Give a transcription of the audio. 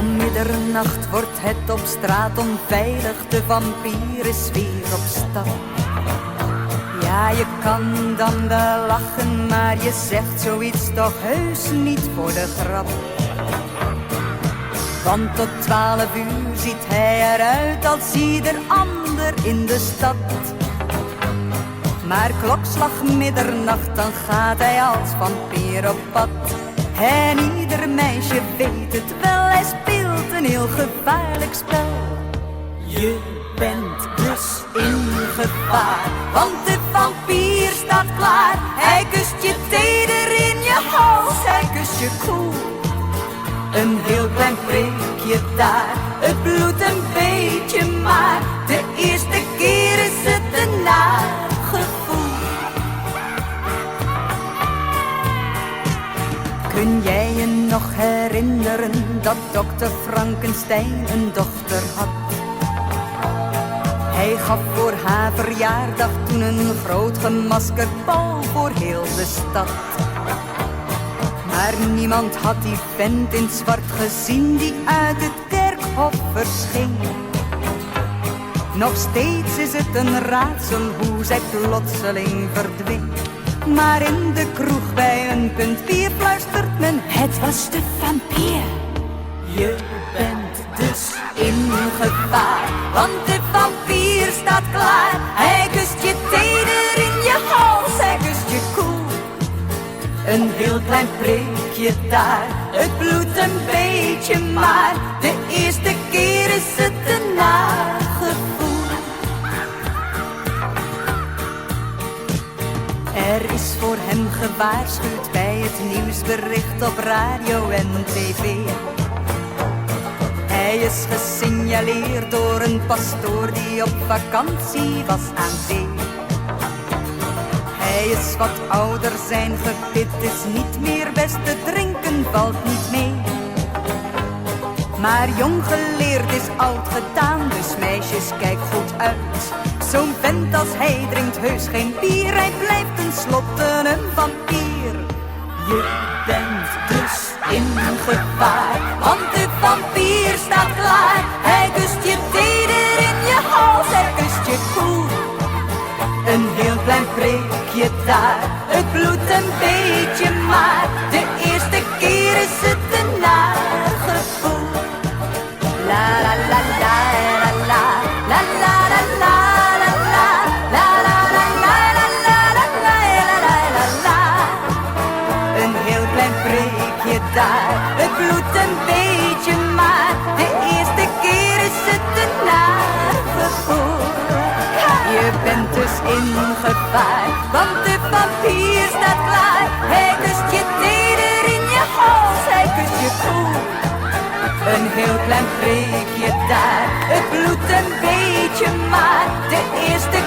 Om middernacht wordt het op straat onveilig, de vampier is weer op stap. Ja, je kan dan wel lachen, maar je zegt zoiets toch heus niet voor de grap. Want tot 12 uur ziet hij eruit als ieder ander in de stad. Maar klokslag middernacht, dan gaat hij als vampier op pad. En ieder meisje weet het wel, hij speelt een heel gevaarlijk spel. Je bent dus in gevaar, want de vampier staat klaar. Hij kust je teder in je hals, hij kust je koel. Een heel klein preekje daar, het bloedt een beetje, maar de eerste keer is het een naar gevoel. Kun jij je nog herinneren dat dokter Frankenstein een dochter had? Hij gaf voor haar verjaardag toen een groot gemaskerd bal voor heel de stad. Maar niemand had die vent in het zwart gezien die uit het kerkhof verscheen. Nog steeds is het een raadsel hoe zij plotseling verdween. Maar in de kroeg bij een punt bier fluistert men: het was de vampier. Je bent dus in gevaar, want de vampier staat klaar. Hij kust je teder in je hals, hij kust je koel. Een heel klein preekje daar, het bloedt een beetje, maar de eerste keer is het een nagevoel. Er is voor hem gewaarschuwd bij het nieuwsbericht op radio en tv. Hij is gesignaleerd door een pastoor die op vakantie was aan zee. Hij is wat ouder, zijn gebit is niet meer best, te drinken valt niet mee. Maar jong geleerd is oud gedaan, dus meisjes kijk goed uit. Zo'n vent als hij drinkt heus geen bier, hij blijft tenslotte een vampier. Je bent dus in gevaar, want de vampier staat klaar. Hij kust je teder in je hals, hij kust je koel. Een heel klein preekje daar, het bloedt een beetje, maar de eerste keer is het een naar gevoel. La la la la la la la la la la la la la la la la la la la. Een heel klein preekje daar, het bloedt een beetje, maar de eerste keer is het een naar gevoel. Je bent dus in gevaar, want de vampier staat klaar. Hij kust je teder in je hals, hij kust je koel. Een heel klein preekje daar, het bloedt een beetje, maar de eerste